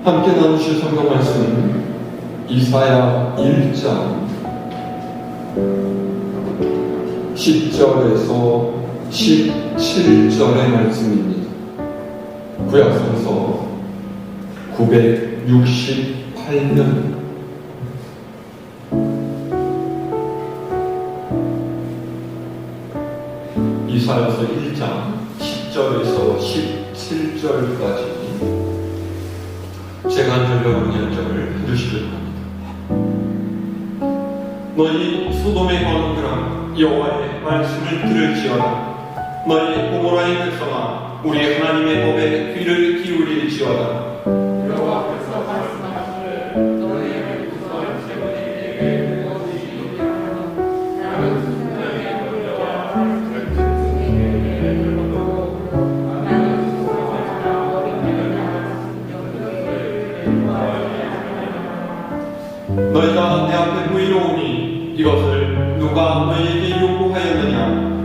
함께 나누실 성경 말씀은 이사야 1장 10절에서 17절의 말씀입니다. 구약성서 968면 이사야서 1장 10절에서 17절까지 제가 한 절과 문장을 해주시길 바랍니다. 너희 소돔의 관원들아 여호와의 말씀을 들을지어다. 너희 고모라의 백성아 우리 하나님의 법에 귀를 기울일지어다. 여호와께서 말씀하시되 너희의 구성을 세우니에게 무엇이 있느냐. 나는 승장의 권자와 같은 승리에게 들어도 나는 수상하자 어린애나 너희가 내 앞에 보이러 오니 이것을 누가 너희에게 요구하였느냐.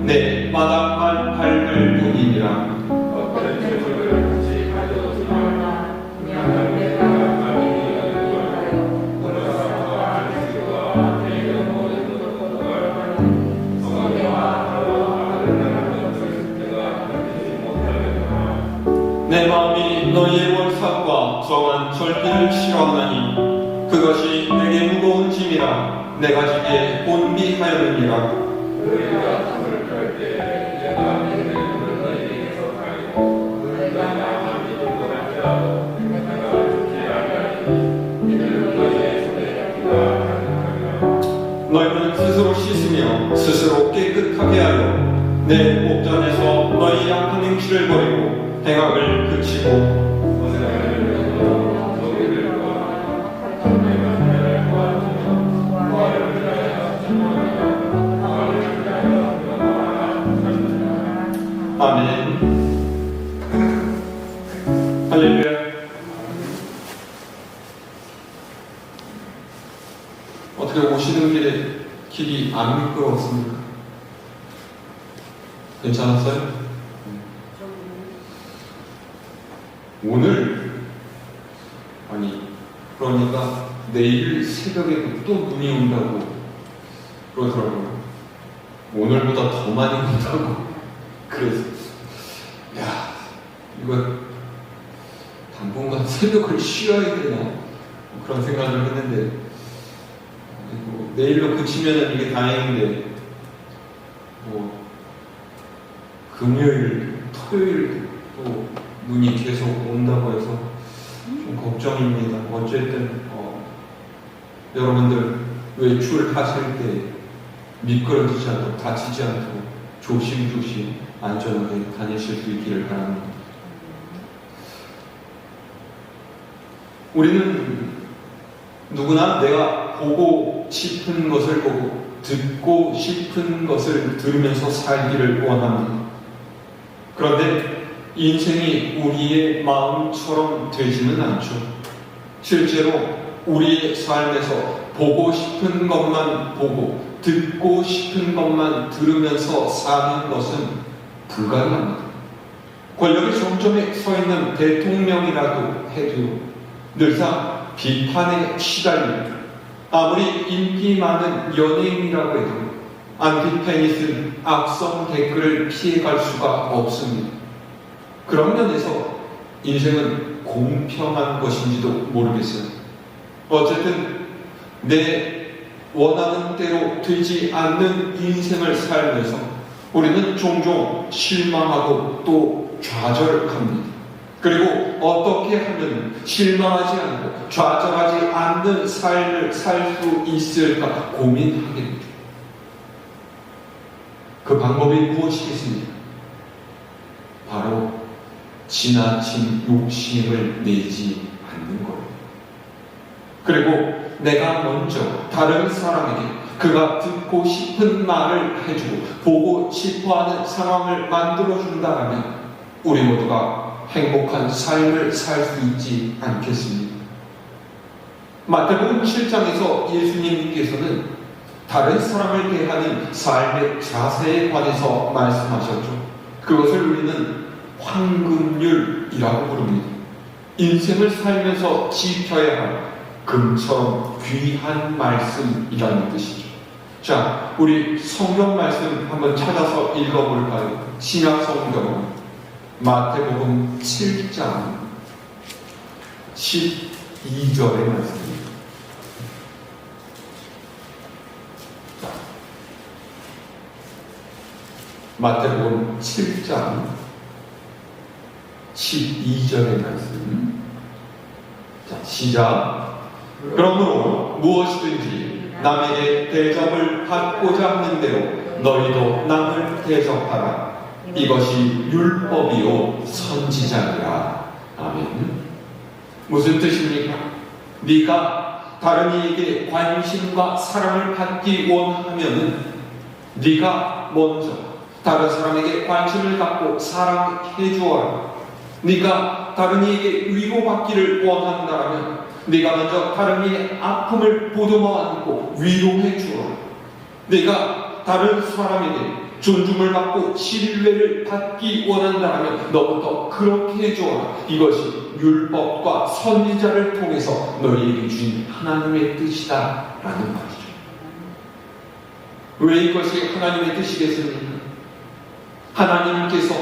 내 마당만 밟을 뿐이니라. 어떤 재물을 같이 가져오지 말라. 그냥 내가 가리니 여호와여 원어사와 안식과 대의 모든 것을 성경과 하루와 다른 것을 내가 가리지 못하겠구나. 내 마음이 너희의 원삭과 정한 절기를 싫어하나니 그것이 내게 무거운 짐이라. 내가 지게 곤비하였느니라. 너희가 담을 펼때 내가 내 눈을 너희에게서 가리고 너희가 나만 믿고 갈지라도 내가 죽지 아니하리니 이는 너희의 손에 피가 가득하리라. 너희는 스스로 씻으며 스스로 깨끗하게 하여 내 목전에서 너희 약한 행실을 버리고 행악을 그치고 아멘. 할렐루야. 어떻게 오시는 길에 길이 안 미끄러웠습니까? 괜찮았어요? 오늘 아니 그러니까 내일 새벽에 또 눈이 온다고 그러더라고요. 오늘보다 더 많이 온다고. 그래서 야 이거 당분간 새벽을 쉬어야 되나 그런 생각을 했는데 뭐 내일로 그치면 이게 다행인데 뭐 금요일, 토요일 또 눈이 계속 온다고 해서 좀 걱정입니다. 어쨌든 여러분들 외출하실 때 미끄러지지 않고 다치지 않고 조심조심 안전하게 다니실 수 있기를 바랍니다. 우리는 누구나 내가 보고 싶은 것을 보고 듣고 싶은 것을 들으면서 살기를 원합니다. 그런데 인생이 우리의 마음처럼 되지는 않죠. 실제로 우리의 삶에서 보고 싶은 것만 보고 듣고 싶은 것만 들으면서 사는 것은 불가능합니다. 권력의 정점에 서 있는 대통령이라도 해도 늘상 비판에 시달립니다. 아무리 인기 많은 연예인이라고 해도 안티페니슨 악성 댓글을 피해갈 수가 없습니다. 그런 면에서 인생은 공평한 것인지도 모르겠어요. 어쨌든 내 원하는 대로 되지 않는 인생을 살면서 우리는 종종 실망하고 또 좌절합니다. 그리고 어떻게 하면 실망하지 않고 좌절하지 않는 삶을 살 수 있을까 고민하게 됩니다. 그 방법이 무엇이겠습니까? 바로 지나친 욕심을 내지 않는 거예요. 그리고 내가 먼저 다른 사람에게 그가 듣고 싶은 말을 해주고 보고 싶어하는 상황을 만들어준다면 우리 모두가 행복한 삶을 살 수 있지 않겠습니까? 마태복음 7장에서 예수님께서는 다른 사람을 대하는 삶의 자세에 관해서 말씀하셨죠. 그것을 우리는 황금률이라고 부릅니다. 인생을 살면서 지켜야 할 금처럼 귀한 말씀이라는 뜻이죠. 자, 우리 성경 말씀 한번 찾아서 읽어볼까요? 신약 성경 마태복음 7장 12절의 말씀입니다. 마태복음 7장 12절의 말씀. 자, 시작. 그러므로 무엇이든지 남에게 대접을 받고자 하는 대로 너희도 남을 대접하라. 이것이 율법이요 선지자니라. 아멘. 무슨 뜻입니까? 네가 다른 이에게 관심과 사랑을 받기 원하면은 네가 먼저 다른 사람에게 관심을 갖고 사랑해 주어라. 네가 다른 이에게 위로받기를 원한다면 네가 먼저 다른 이의 아픔을 보듬어 안고 위로해 주어라. 네가 다른 사람에게 존중을 받고 신뢰를 받기 원한다면 너부터 그렇게 해주어라. 이것이 율법과 선지자를 통해서 너희에게 주신 하나님의 뜻이다 라는 말이죠. 왜 이것이 하나님의 뜻이겠습니까? 하나님께서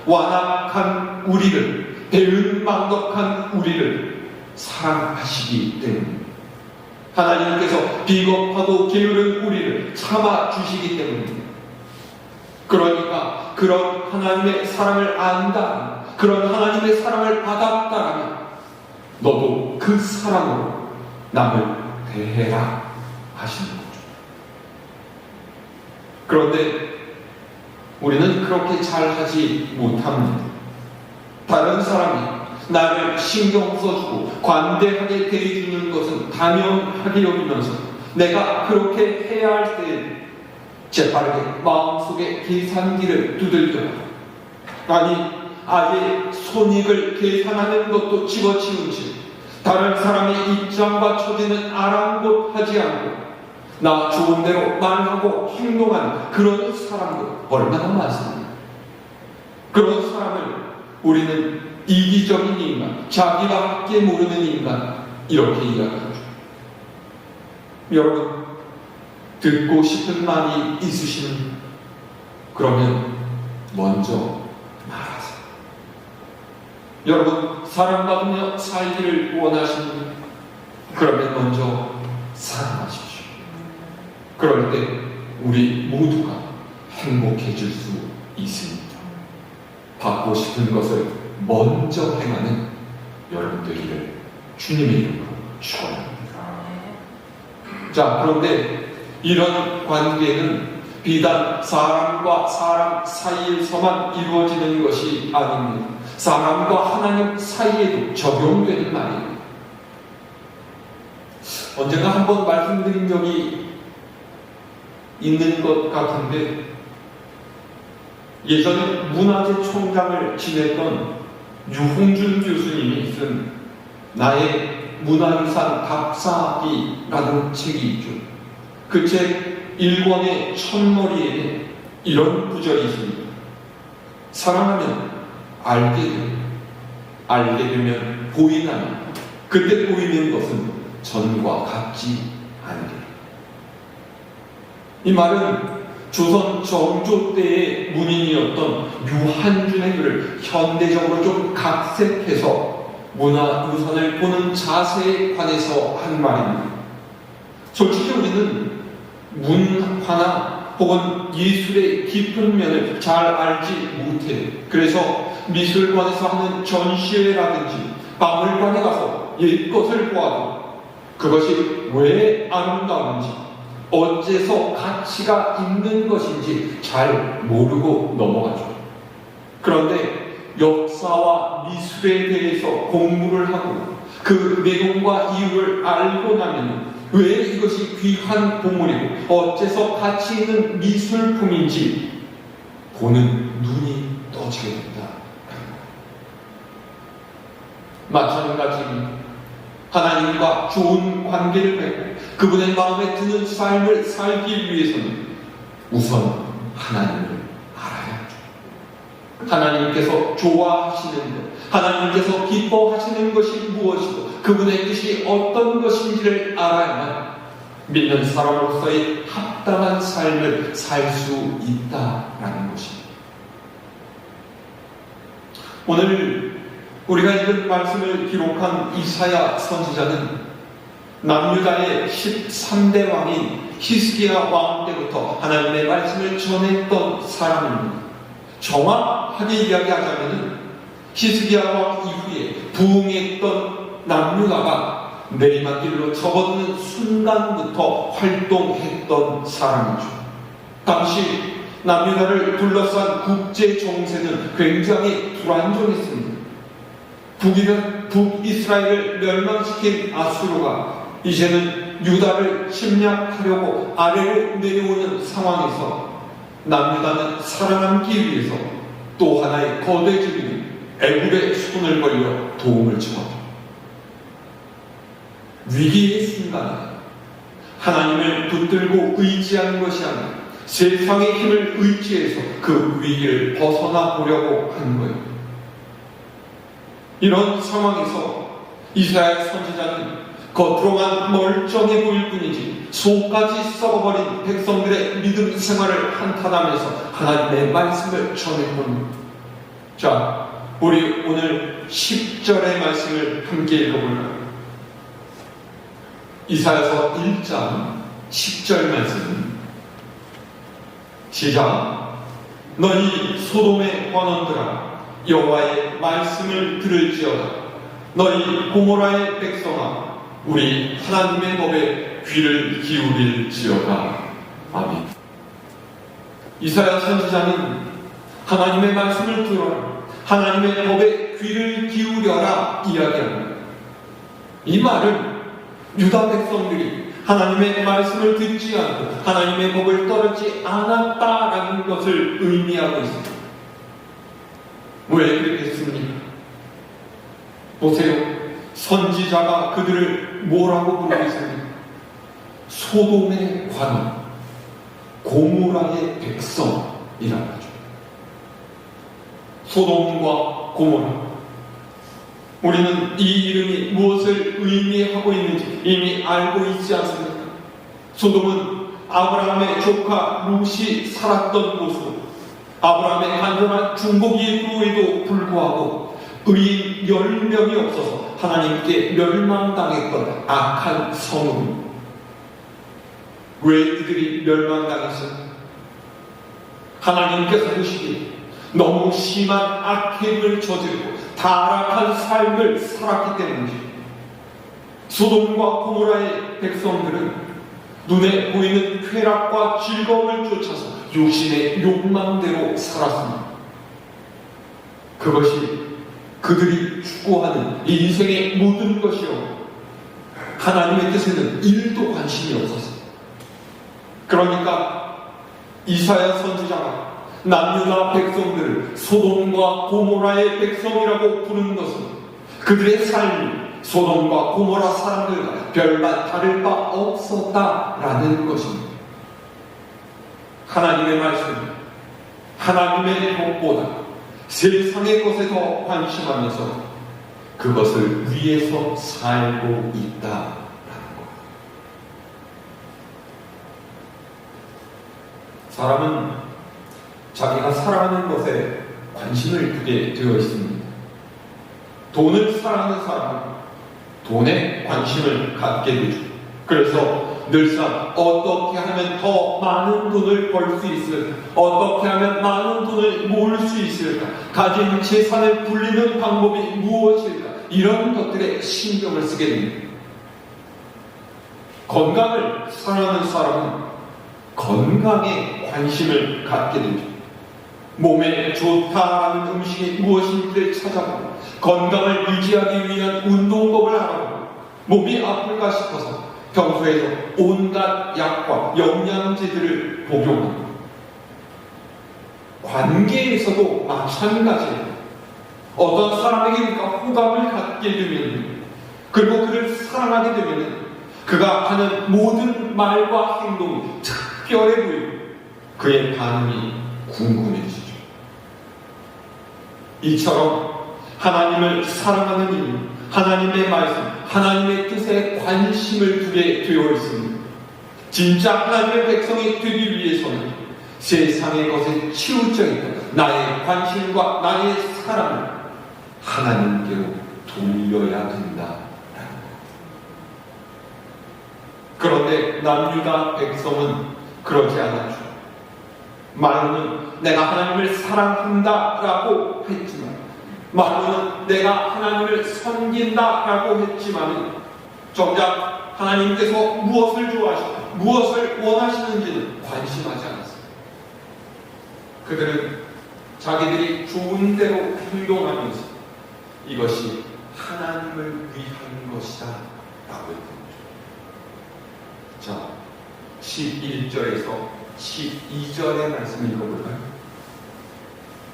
완악한 우리를, 배은망덕한 우리를 사랑하시기 때문입니다. 하나님께서 비겁하고 게으른 우리를 참아주시기 때문입니다. 그러니까 그런 하나님의 사랑을 안다, 그런 하나님의 사랑을 받았다면 너도 그 사랑으로 남을 대해라 하시는 거죠. 그런데 우리는 그렇게 잘하지 못합니다. 다른 사람이 나를 신경 써주고 관대하게 대해주는 것은 당연하게 여기면서 내가 그렇게 해야 할 때 재빠르게 마음속에 계산기를 두들겨요. 아니, 아예 손익을 계산하는 것도 집어치운 채 다른 사람의 입장과 처지는 아랑곳하지 않고 나 좋은 대로 말하고 행동하는 그런 사람들 얼마나 많습니까? 그런 사람을 우리는 이기적인 인간, 자기가 밖에 모르는 인간 이렇게 이야기하죠. 여러분, 듣고 싶은 말이 있으시면 그러면 먼저 말하세요. 여러분, 사랑받으며 살기를 원하십니까? 그러면 먼저 사랑하십시오. 그럴 때 우리 모두가 행복해질 수 있습니다. 받고 싶은 것을 먼저 행하는 여러분들을 주님의 이름으로 축원합니다. 자, 그런데 이런 관계는 비단 사람과 사람 사이에서만 이루어지는 것이 아닙니다. 사람과 하나님 사이에도 적용되는 말입니다. 언젠가 한번 말씀드린 적이 있는 것 같은데, 예전에 문화재 총장을 지냈던 유홍준 교수님이 쓴 나의 문화유산 답사기라는 책이 있죠. 그 책 1권의 첫머리에 이런 구절이 있습니다. 사랑하면 알게 돼. 알게 되면 보이나니 그때 보이는 것은 전과 같지 않게. 이 말은 조선 정조 때의 문인이었던 유한준의 글을 현대적으로 좀 각색해서 문화유산을 보는 자세에 관해서 한 말입니다. 솔직히 우리는 문화나 혹은 예술의 깊은 면을 잘 알지 못해요. 그래서 미술관에서 하는 전시회라든지 박물관에 가서 옛것을 보아도 그것이 왜 아름다운지, 어째서 가치가 있는 것인지 잘 모르고 넘어가죠. 그런데 역사와 미술에 대해서 공부를 하고 그 내용과 이유를 알고 나면 왜 이것이 귀한 보물이고 어째서 가치 있는 미술품인지 보는 눈이 떠지게 됩니다. 마찬가지입니다. 하나님과 좋은 관계를 맺고 그분의 마음에 드는 삶을 살기 위해서는 우선 하나님을 알아야 하죠. 하나님께서 좋아하시는 것, 하나님께서 기뻐하시는 것이 무엇이고 그분의 뜻이 어떤 것인지를 알아야만 믿는 사람으로서의 합당한 삶을 살 수 있다라는 것입니다. 오늘 우리가 읽은 말씀을 기록한 이사야 선지자는 남유다의 13대 왕인 히스기야 왕 때부터 하나님의 말씀을 전했던 사람입니다. 정확하게 이야기하자면 히스기야 왕 이후에 부흥했던 남유다가 내리막길로 접어드는 순간부터 활동했던 사람이죠. 당시 남유다를 둘러싼 국제 정세는 굉장히 불안정했습니다. 북이스라엘을 멸망시킨 아수르가 이제는 유다를 침략하려고 아래로 내려오는 상황에서 남유다는 살아남기 위해서 또 하나의 거대 주민인 애굽의 손을 벌려 도움을 청하죠. 위기의 순간에 하나님을 붙들고 의지하는 것이 아니라 세상의 힘을 의지해서 그 위기를 벗어나 보려고 하는 거예요. 이런 상황에서 이사야 선지자는 겉으로만 멀쩡해 보일 뿐이지 속까지 썩어버린 백성들의 믿음 생활을 한탄하면서 하나님의 말씀을 전해봅니다. 자, 우리 오늘 10절의 말씀을 함께 읽어볼까요? 이사야서 1장 10절 말씀 시작. 너희 소돔의 관원들아 여호와의 말씀을 들을지어다. 너희 고모라의 백성아 우리 하나님의 법에 귀를 기울일지어다. 아멘. 이사야 선지자는 하나님의 말씀을 들어라, 하나님의 법에 귀를 기울여라 이야기합니다. 이 말은 유다 백성들이 하나님의 말씀을 듣지 않고 하나님의 법을 따르지 않았다라는 것을 의미하고 있습니다. 왜 그랬습니까? 보세요. 선지자가 그들을 뭐라고 부르고 있습니까? 소돔의 관원, 고모라의 백성이라고 하죠. 소돔과 고모라. 우리는 이 이름이 무엇을 의미하고 있는지 이미 알고 있지 않습니까? 소돔은 아브라함의 조카 룻이 살았던 곳으로 아브라함의 간절한 중보기도에도 불구하고 의인 10명이 없어서 하나님께 멸망당했던 악한 성읍입니다. 왜 이들이 멸망당했어요? 하나님께서 보시기에 너무 심한 악행을 저지르고 타락한 삶을 살았기 때문이죠. 소돔과 고모라의 백성들은 눈에 보이는 쾌락과 즐거움을 쫓아서 육신의 욕망대로 살았습니다. 그것이 그들이 추구하는 인생의 모든 것이요 하나님의 뜻에는 1도 관심이 없었어요. 그러니까 이사야 선지자가 남유다 백성들을 소돔과 고모라의 백성이라고 부르는 것은 그들의 삶이 소돔과 고모라 사람들과 별반 다를 바 없었다라는 것입니다. 하나님의 말씀, 하나님의 법보다 세상의 것에 더 관심하면서 그것을 위해서 살고 있다라는 것. 사람은 자기가 사랑하는 것에 관심을 두게 되어 있습니다. 돈을 사랑하는 사람은 돈에 관심을 갖게 되죠. 그래서 늘상 어떻게 하면 더 많은 돈을 벌 수 있을까? 어떻게 하면 많은 돈을 모을 수 있을까? 가진 재산을 불리는 방법이 무엇일까? 이런 것들에 신경을 쓰게 됩니다. 건강을 사랑하는 사람은 건강에 관심을 갖게 되죠. 몸에 좋다라는 음식이 무엇인지를 찾아보고 건강을 유지하기 위한 운동법을 알아보고 몸이 아플까 싶어서 평소에도 온갖 약과 영양제들을 복용합니다. 관계에서도 마찬가지예요. 어떤 사람에게 우리가 호감을 갖게 되면 그리고 그를 사랑하게 되면 그가 하는 모든 말과 행동이 특별해 보이고 그의 반응이 궁금해지죠. 이처럼 하나님을 사랑하는 이유, 하나님의 말씀, 하나님의 뜻에 관심을 두게 되어 있습니다. 진짜 하나님의 백성이 되기 위해서는 세상의 것에 치우쳐 있던 나의 관심과 나의 사랑을 하나님께로 돌려야 된다. 그런데 남유다 백성은 그러지 않았죠. 말로는 내가 하나님을 사랑한다라고 했지만, 말로는 내가 하나님을 섬긴다라고 했지만, 정작 하나님께서 무엇을 좋아하시고 무엇을 원하시는지는 관심하지 않았습니다. 그들은 자기들이 좋은 대로 행동하면서 이것이 하나님을 위한 것이다 라고 했던 거죠. 자, 11절에서 12절의 말씀을 읽어볼까요?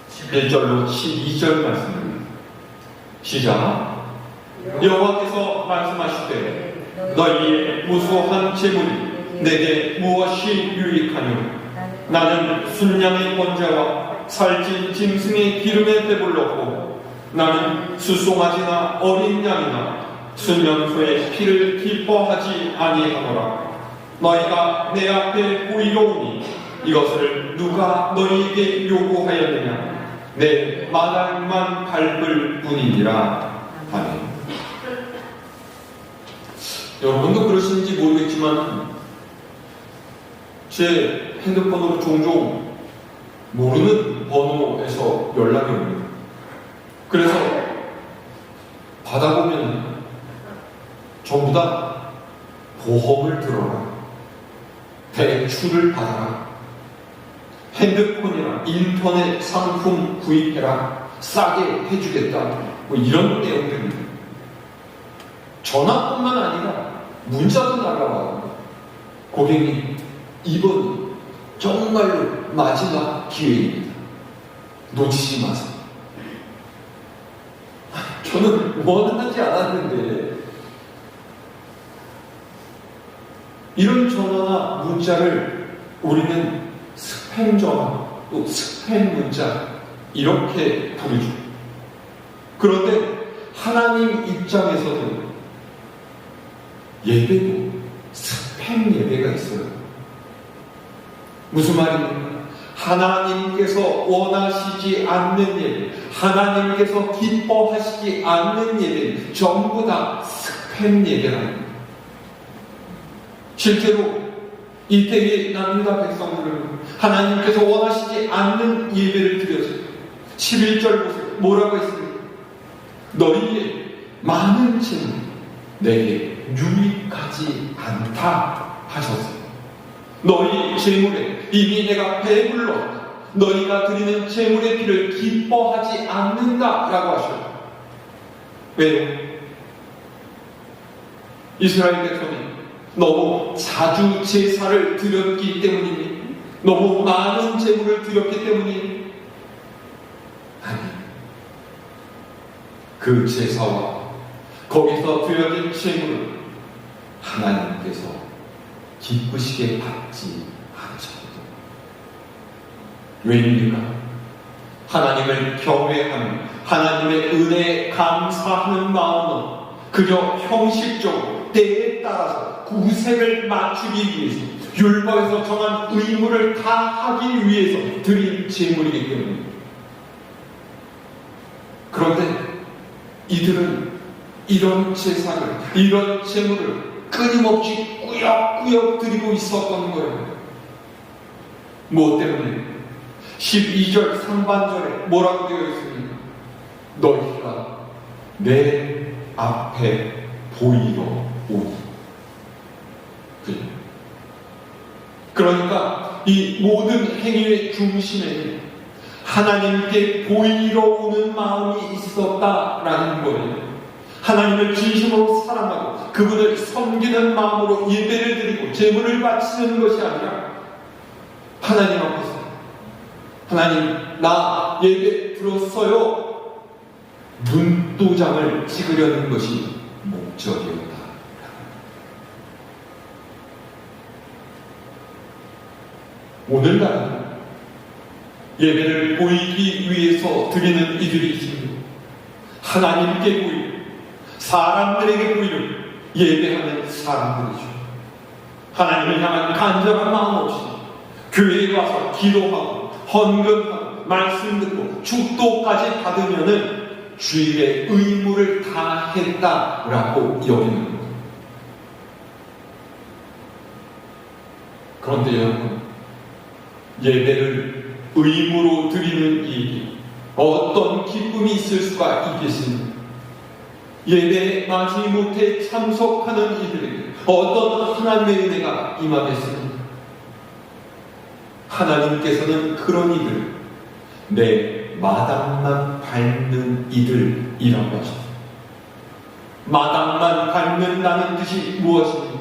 11절로 12절 말씀입니다. 시작. 여호와께서 말씀하시되 너희의 무수한 재물이 내게 무엇이 유익하뇨? 나는 순양의 번제와 살찐 짐승의 기름에 배불렀고 나는 수송아지나 어린 양이나 순염소의 피를 기뻐하지 아니하노라. 너희가 내 앞에 보이러 오니 이것을 누가 너희에게 요구하였느냐? 내 마당만 밟을 뿐이니라. 아멘. 여러분도 그러시는지 모르겠지만 제 핸드폰으로 종종 모르는 번호에서 연락이 옵니다. 그래서 받아보면 전부 다 보험을 들어라, 대출을 받아라, 핸드폰이나 인터넷 상품 구입해라, 싸게 해주겠다, 뭐 이런 내용들입니다. 전화뿐만 아니라 문자도 날라와요. 고객님, 이번 정말로 마지막 기회입니다. 놓치지 마세요. 저는 원하지 않았는데 이런 전화나 문자를 우리는 스팸 전화, 또 스팸 문자 이렇게 부르죠. 그런데 하나님 입장에서는 예배도 스팸 예배가 있어요. 무슨 말입니까? 하나님께서 원하시지 않는 예배, 하나님께서 기뻐하시지 않는 예배는 전부 다 스팸 예배라는 거예요. 실제로 이때의 남유다 백성들은 하나님께서 원하시지 않는 예배를 드렸어요. 11절 보세요. 뭐라고 했습니까? 너희의 많은 재물이 내게 유익하지 않다 하셨어요. 너희 재물에 이미 내가 배불렀다. 너희가 드리는 재물의 피를 기뻐하지 않는다라고 하셔요. 왜요? 이스라엘 백성이 너무 자주 제사를 드렸기 때문이니, 너무 많은 재물을 드렸기 때문이니, 아니, 그 제사와 거기서 드려진 재물을 하나님께서 기쁘시게 받지 않으셨거든요. 왜입니까? 하나님을 경외하는, 하나님의 은혜에 감사하는 마음은 그저 형식적으로 때에 따라서 구색을 맞추기 위해서, 율법에서 정한 의무를 다하기 위해서 드린 제물이기 때문입니다. 그런데 이들은 이런 제사를, 이런 제물을 끊임없이 꾸역꾸역 드리고 있었던 거예요. 무엇 때문에? 12절 상반절에 뭐라고 되어 있습니까? 너희가 내 앞에 보이러 오니. 그러니까 이 모든 행위의 중심에는 하나님께 보이러 오는 마음이 있었다라는 거예요. 하나님을 진심으로 사랑하고 그분을 섬기는 마음으로 예배를 드리고 제물을 바치는 것이 아니라 하나님 앞에서 하나님, 나 예배 들었어요, 눈도장을 찍으려는 것이 목적이었다. 오늘날 예배를 보이기 위해서 드리는 이들이 있습니다. 하나님께 보이고 사람들에게 보이는 예배하는 사람들이죠. 하나님을 향한 간절한 마음 없이 교회에 와서 기도하고 헌금하고 말씀 듣고 축도까지 받으면은 주일의 의무를 다 했다라고 여기는 겁니다. 그런데 여러분, 예배를 의무로 드리는 일이 어떤 기쁨이 있을 수가 있겠습니까? 예배에 마지 못해 참석하는 이들에게 어떤 하나님의 은혜가 임하겠습니까? 하나님께서는 그런 이들, 내 마당만 밟는 이들이라고 하십니다. 마당만 밟는다는 뜻이 무엇입니까?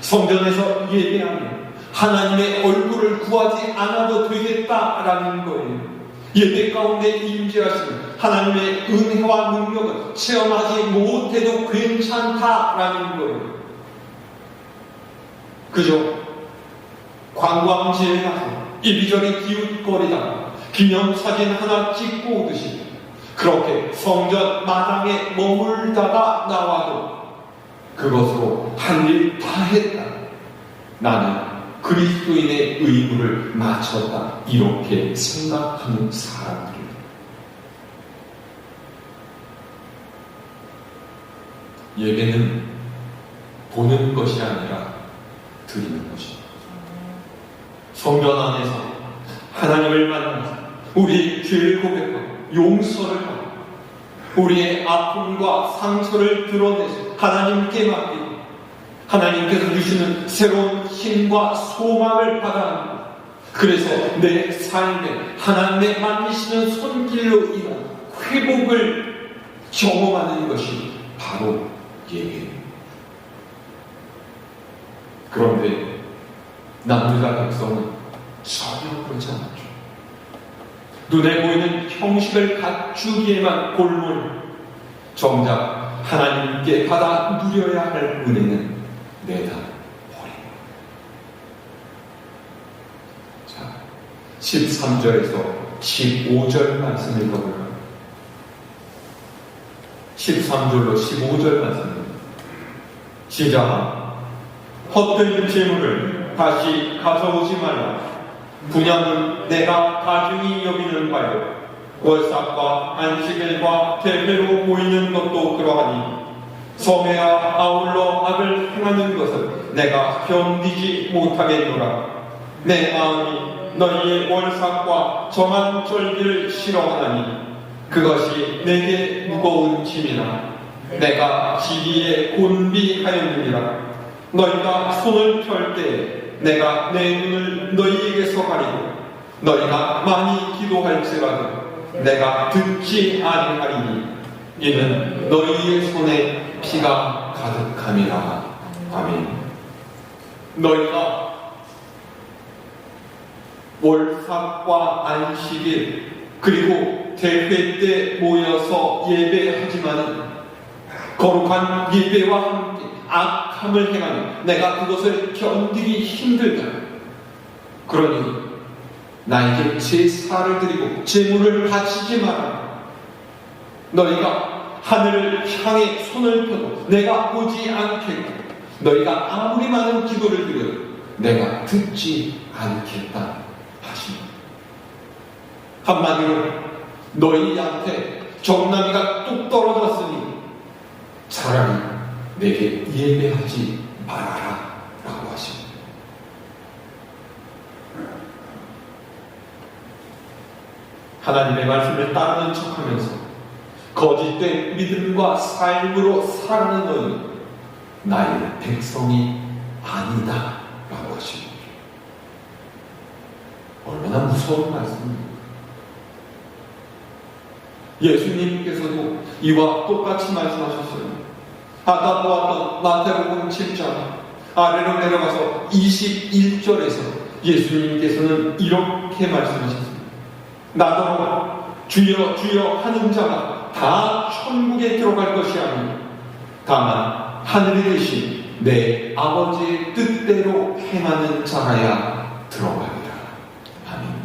성전에서 예배하며 하나님의 얼굴을 구하지 않아도 되겠다라는 거예요. 예배 가운데 임재하시는 하나님의 은혜와 능력을 체험하지 못해도 괜찮다라는 거예요. 그죠? 관광지에 가서 이리저리 기웃거리다가 기념사진 하나 찍고 오듯이 그렇게 성전 마당에 머물다가 나와도 그것으로 할 일 다 했다. 나는 그리스도인의 의무를 마쳤다. 이렇게 생각하는 사람들입니다. 예배는 보는 것이 아니라 드리는 것입니다. 성전 안에서 하나님을 만나서 우리 죄를 고백하고 용서를 하고 우리의 아픔과 상처를 드러내서 하나님께 맡기고 하나님께서 주시는 새로운 힘과 소망을 받아들이고 그래서 내 삶에 하나님의 만지시는 손길로 인한 회복을 경험하는 것이 바로 예배입니다. 그런데 남유다 백성은 전혀 그렇지 않았죠. 눈에 보이는 형식을 갖추기에만 골몰 정작 하나님께 받아 누려야 할 은혜는 내다 버립니다. 자, 13절에서 15절 말씀 읽어볼까요? 13절로 15절 말씀입니다. 시작. 헛된 재물을 다시 가져오지 말라. 분양은 내가 가중히 여기는 바요. 월삭과 안식일과 대회로 모이는 것도 그러하니 섬에야 아울러 악을 행하는 것을 내가 견디지 못하겠노라. 내 마음이 너희의 월삭과 정한 절기를 싫어하나니 그것이 내게 무거운 짐이라. 내가 지기에 곤비하였느니라. 너희가 손을 펼 때에 내가 내 눈을 너희에게서 가리고 너희가 많이 기도할지라도 내가 듣지 아니하리니 이는 너희의 손에 피가 가득함이라. 아멘. 너희가 월삭과 안식일 그리고 대회 때 모여서 예배하지만 거룩한 예배와 함께 악함을 행하면 내가 그것을 견디기 힘들다. 그러니 나에게 제사를 드리고 제물을 바치지 마라. 너희가 하늘을 향해 손을 펴도 내가 보지 않겠다. 너희가 아무리 많은 기도를 드려도 내가 듣지 않겠다 하십니다. 한마디로 너희한테 정나기가 뚝 떨어졌으니 차라리 내게 예배하지 말아라 라고 하십니다. 하나님의 말씀을 따르는 척하면서 거짓된 믿음과 삶으로 살아가는 너희는 나의 백성이 아니다 라고 하십니다. 얼마나 무서운 말씀입니까? 예수님께서도 이와 똑같이 말씀하셨어요. 아까 보았던 마태복음 7장 아래로 내려가서 21절에서 예수님께서는 이렇게 말씀하셨습니다. 나더러 주여 주여 하는 자가 다 천국에 들어갈 것이 아니라 다만 하늘에 계신 내 아버지의 뜻대로 행하는 자라야 들어가리라. 아멘.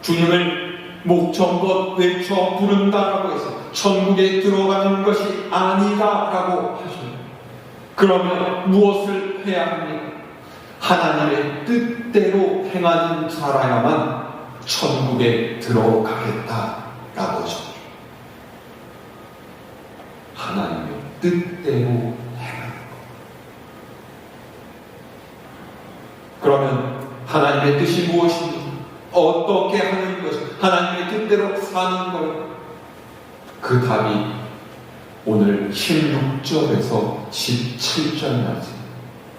주님을 목청껏 외쳐 부른다라고 해서 천국에 들어가는 것이 아니다라고 하십니다. 그러면 무엇을 해야 합니까? 하나님의 뜻대로 행하는 자라야만 천국에 들어가겠다라고 하십니다. 하나님의 뜻대로 행하는 것. 그러면 하나님의 뜻이 무엇입니까? 어떻게 하는 것이 하나님의 뜻대로 사는 것? 그 답이 오늘 16절에서 17절 말씀.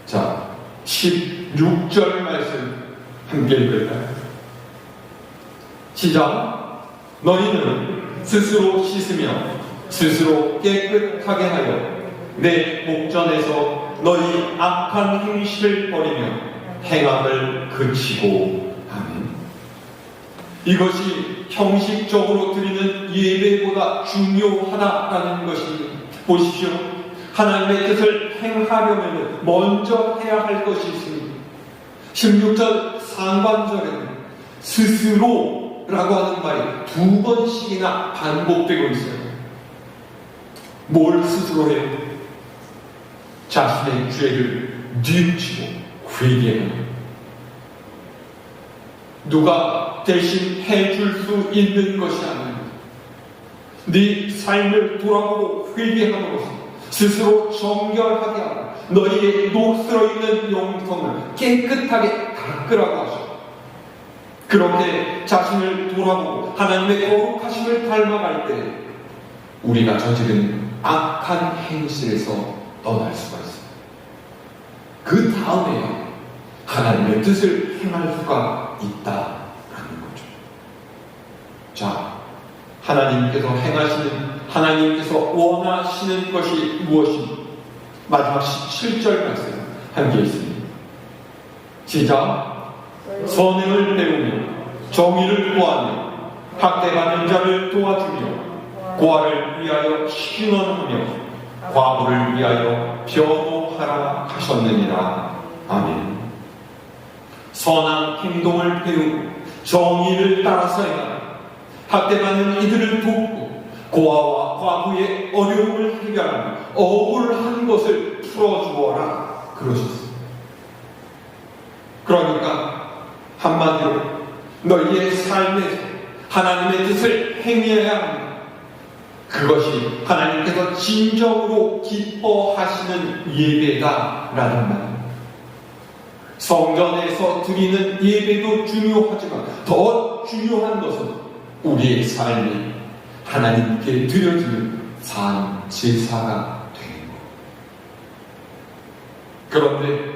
자, 16절 말씀 함께 읽을까요? 시작. 너희는 스스로 씻으며 스스로 깨끗하게 하여 내 목전에서 너희 악한 행실을 버리며 행함을 그치고. 아멘. 이것이 형식적으로 드리는 예배보다 중요하다라는 것입니다. 보십시오. 하나님의 뜻을 행하려면 먼저 해야 할 것이 있습니다. 16절 상반절에는 스스로라고 하는 말이 2번씩이나 반복되고 있어요. 뭘 스스로 해요? 자신의 죄를 뉘우치고 회개하는. 누가 대신 해줄 수 있는 것이 아닙니다. 네 삶을 돌아보고 회개함으로써 스스로 정결하게 하고 너희의 녹슬어 있는 영성을 깨끗하게 닦으라고 하셔. 그렇게 자신을 돌아보고 하나님의 거룩하심을 닮아갈 때 우리가 저지른 악한 행실에서 떠날 수가 있습니다. 그 다음에 하나님의 뜻을 행할 수가 있다라는 거죠. 자, 하나님께서 행하시는, 하나님께서 원하시는 것이 무엇입니까? 마지막 17절 말씀 함께 있습니다. 시작. 선행을 배우며 정의를 구하며 학대받는 자를 도와주며 고아를 위하여 신원하며 과부를 위하여 변호하라 하셨느니라. 아멘. 선한 행동을 배우고 정의를 따라서 행하라. 학대받는 이들을 돕고 고아와 과부의 어려움을 해결하며 억울한 것을 풀어주어라 그러셨습니다. 그러니까 한마디로 너희의 삶에서 하나님의 뜻을 행해야 합니다. 그것이 하나님께서 진정으로 기뻐하시는 예배다라는 말입니다. 성전에서 드리는 예배도 중요하지만 더 중요한 것은 우리의 삶이 하나님께 드려지는 산 제사가 되는 것. 그런데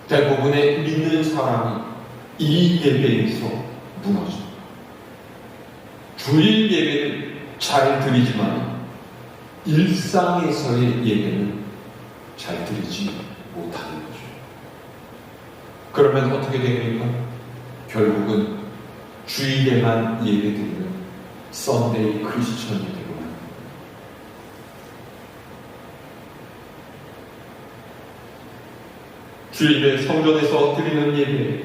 대부분의 믿는 사람이 이 예배에서 무너집니다. 주일 예배는 잘 드리지만 일상에서의 예배는 잘 드리지 못하는 거죠. 그러면 어떻게 됩니까? 결국은 주일에만 예배드리는 썬데이 크리스천이 되고 맙니다. 주일에 성전에서 드리는 예배,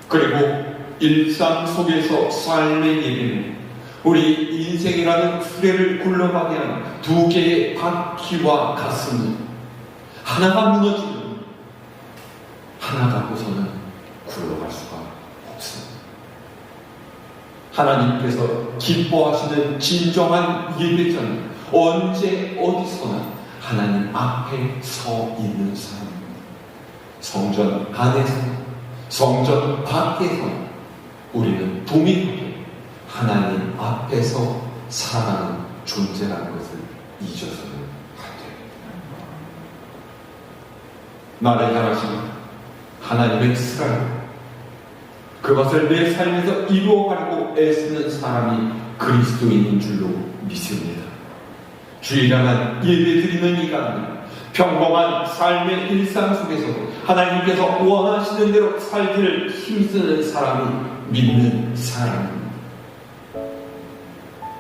그리고 일상 속에서 삶의 예배는 우리 인생이라는 수레를 굴러가게 하는 두 개의 바퀴와 같습니다. 하나가 무너지면 하나 갖고서는 굴러갈 수가 없습니다. 하나님께서 기뻐하시는 진정한 예배자는 언제 어디서나 하나님 앞에 서 있는 사람입니다. 성전 안에서나 성전 밖에서나 우리는 동일하게 하나님 앞에서 살아가는 존재라는 것을 잊어서는 안 됩니다. 나를 향하신 하나님의 뜻을 알고 그것을 내 삶에서 이루어가려고 애쓰는 사람이 그리스도인인 줄로 믿습니다. 주일에만 예배드리는 이가 평범한 삶의 일상 속에서도 하나님께서 원하시는 대로 살기를 힘쓰는 사람이 믿는 사람입니다.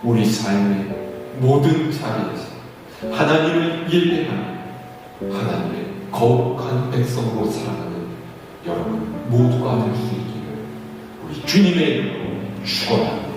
우리 삶의 모든 자리에서 하나님을 예배하는 하나님의 거룩한 백성으로 살아가는 여러분 모두가 될 수 있기를 우리 주님의 이름으로 죽어라.